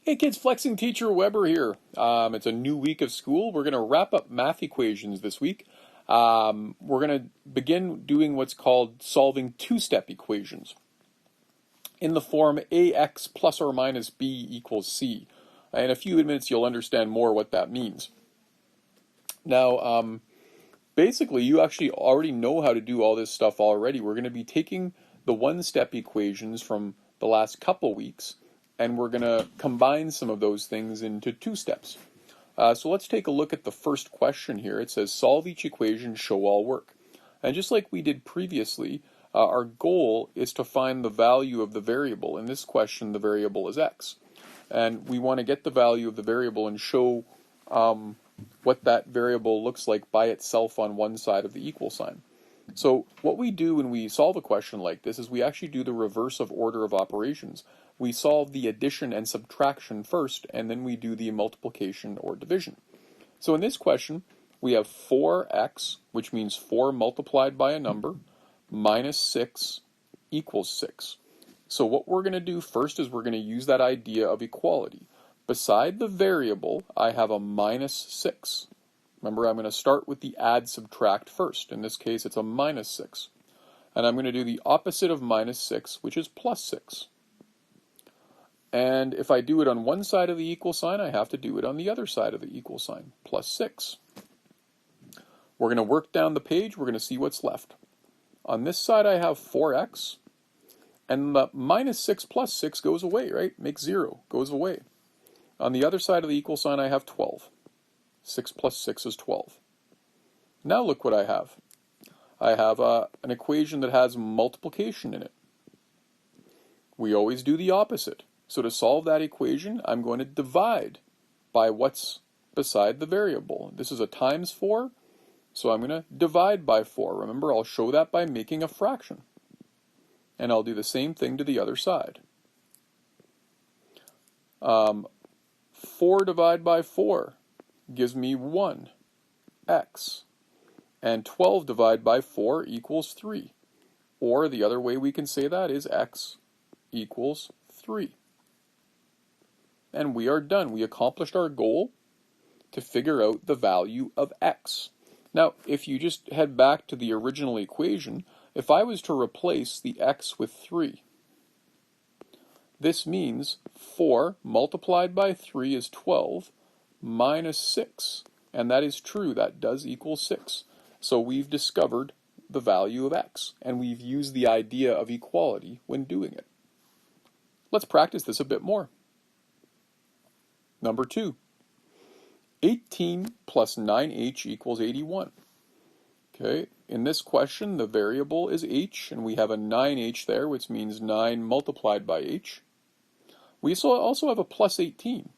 Hey kids, Flexing Teacher Weber here. It's a new week of school. We're going to wrap up math equations this week. We're going to begin doing what's called solving two-step equations in the form ax plus or minus b equals c. In a few minutes you'll understand more what that means. Now, basically you actually already know how to do all this stuff already. We're going to be taking the one-step equations from the last couple weeks, and we're going to combine some of those things into two steps. So let's take a look at the first question here. It says solve each equation, show all work. And just like we did previously, our goal is to find the value of the variable. In this question, the variable is x. And we want to get the value of the variable and show what that variable looks like by itself on one side of the equal sign. So what we do when we solve a question like this is we actually do the reverse of order of operations. We solve the addition and subtraction first, and then we do the multiplication or division. So in this question, we have 4x, which means 4 multiplied by a number, minus 6 equals 6. So what we're going to do first is we're going to use that idea of equality. Beside the variable, I have a minus 6. Remember, I'm going to start with the add subtract first. In this case, it's a minus 6. And I'm going to do the opposite of minus 6, which is plus 6. And if I do it on one side of the equal sign, I have to do it on the other side of the equal sign, plus 6. We're going to work down the page. We're going to see what's left. On this side, I have 4x. And the minus 6 plus 6 goes away, right? Makes 0, goes away. On the other side of the equal sign, I have 12. 6 plus 6 is 12. Now look what I have. I have an equation that has multiplication in it. We always do the opposite. So to solve that equation, I'm going to divide by what's beside the variable. This is a times 4, so I'm going to divide by 4. Remember, I'll show that by making a fraction. And I'll do the same thing to the other side. 4 divided by 4 gives me 1, x. And 12 divided by 4 equals 3. Or the other way we can say that is x equals 3. And we are done. We accomplished our goal to figure out the value of x. Now, if you just head back to the original equation, if I was to replace the x with 3, this means 4 multiplied by 3 is 12 minus 6. And that is true. That does equal 6. So we've discovered the value of x, and we've used the idea of equality when doing it. Let's practice this a bit more. Number 2, 18 plus 9h equals 81. Okay, in this question, the variable is h, and we have a 9h there, which means 9 multiplied by h. We also have a plus 18,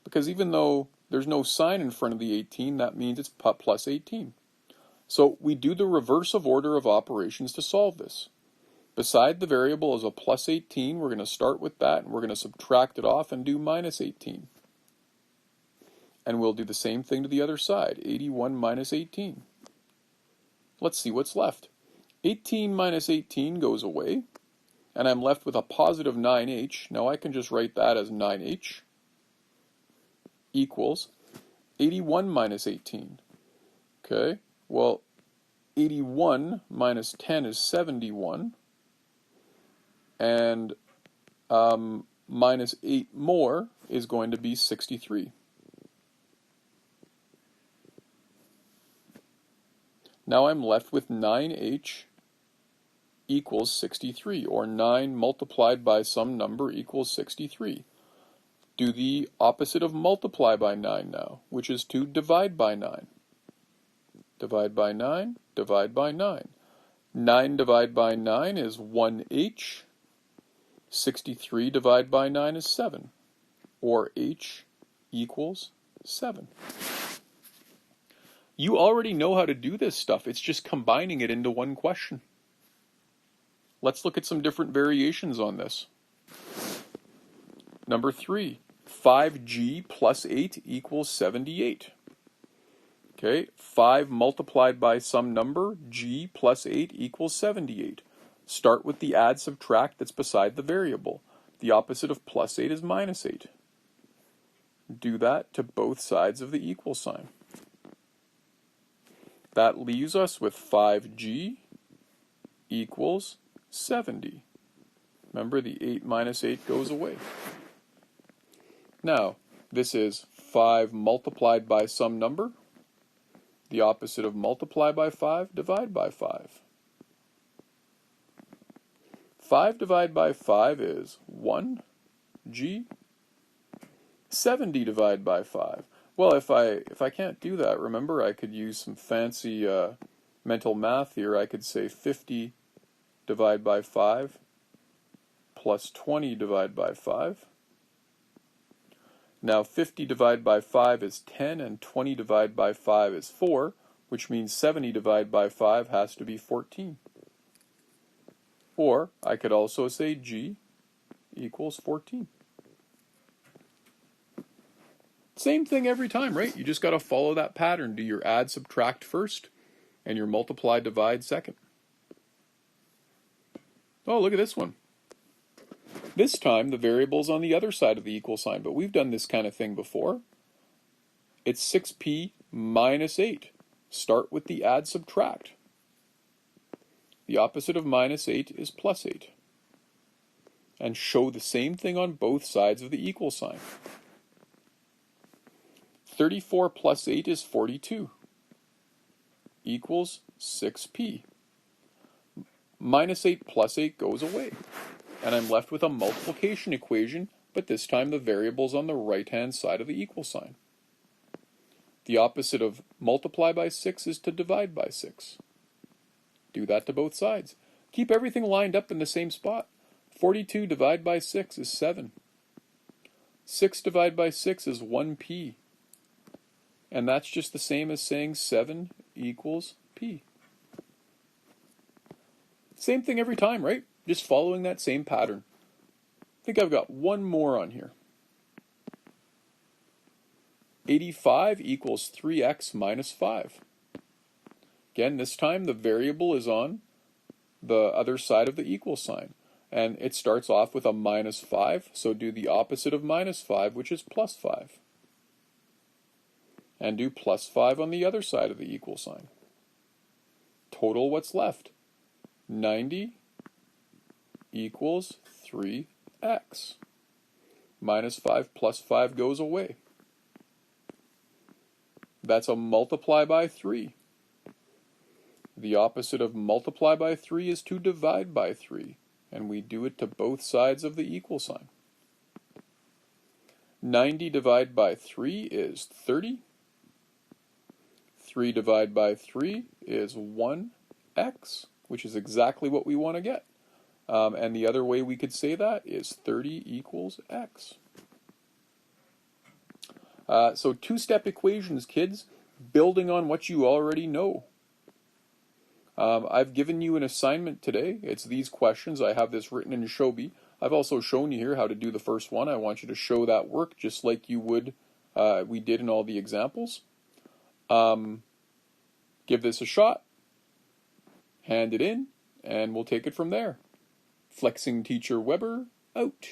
because even though there's no sign in front of the 18, that means it's plus 18. So we do the reverse of order of operations to solve this. Beside the variable is a plus 18. We're going to start with that, and we're going to subtract it off and do minus 18. And we'll do the same thing to the other side, 81 minus 18. Let's see what's left. 18 minus 18 goes away, and I'm left with a positive 9h. Now I can just write that as 9h equals 81 minus 18. Okay, well, 81 minus 10 is 71, and minus 8 more is going to be 63. Now I'm left with 9h equals 63, or 9 multiplied by some number equals 63. Do the opposite of multiply by 9 now, which is to divide by 9. Divide by 9, divide by 9. 9 divided by 9 is 1h. 63 divided by 9 is 7, or h equals 7. You already know how to do this stuff. It's just combining it into one question. Let's look at some different variations on this. Number 3, 5g plus 8 equals 78. Okay, 5 multiplied by some number, g plus 8 equals 78. Start with the add subtract that's beside the variable. The opposite of plus 8 is minus 8. Do that to both sides of the equal sign. That leaves us with 5g equals 70. Remember, the 8 minus 8 goes away. Now, this is 5 multiplied by some number. The opposite of multiply by 5, divide by 5. 5 divided by 5 is 1g. 70 divided by 5. Well, if I can't do that, remember I could use some fancy mental math here. I could say 50 divided by 5 plus 20 divided by 5. Now 50 divided by 5 is 10 and 20 divided by 5 is 4, which means 70 divided by 5 has to be 14. Or I could also say g equals 14. Same thing every time, right? You just got to follow that pattern. Do your add, subtract first, and your multiply, divide second. Oh, look at this one. This time, the variable's on the other side of the equal sign, but we've done this kind of thing before. It's 6p minus 8. Start with the add, subtract. The opposite of minus 8 is plus 8. And show the same thing on both sides of the equal sign. 34 plus 8 is 42. Equals 6p. Minus 8 plus 8 goes away. And I'm left with a multiplication equation, but this time the variable's on the right-hand side of the equal sign. The opposite of multiply by 6 is to divide by 6. Do that to both sides. Keep everything lined up in the same spot. 42 divided by 6 is 7. 6 divided by 6 is 1p. And that's just the same as saying 7 equals p. Same thing every time, right? Just following that same pattern. I think I've got one more on here. 85 equals 3x minus 5. Again, this time the variable is on the other side of the equal sign. And it starts off with a minus 5, so do the opposite of minus 5, which is plus 5. And do plus 5 on the other side of the equal sign. Total, what's left? 90 equals 3x. Minus 5 plus 5 goes away. That's a multiply by 3. The opposite of multiply by 3 is to divide by 3. And we do it to both sides of the equal sign. 90 divided by 3 is 30. 3 divided by 3 is 1x, which is exactly what we want to get. And the other way we could say that is 30 equals x. So two-step equations, kids, building on what you already know. I've given you an assignment today. It's these questions. I have this written in Shobi. I've also shown you here how to do the first one. I want you to show that work just like you would, we did in all the examples. Give this a shot. Hand it in, and we'll take it from there. Flexing Teacher Weber, out.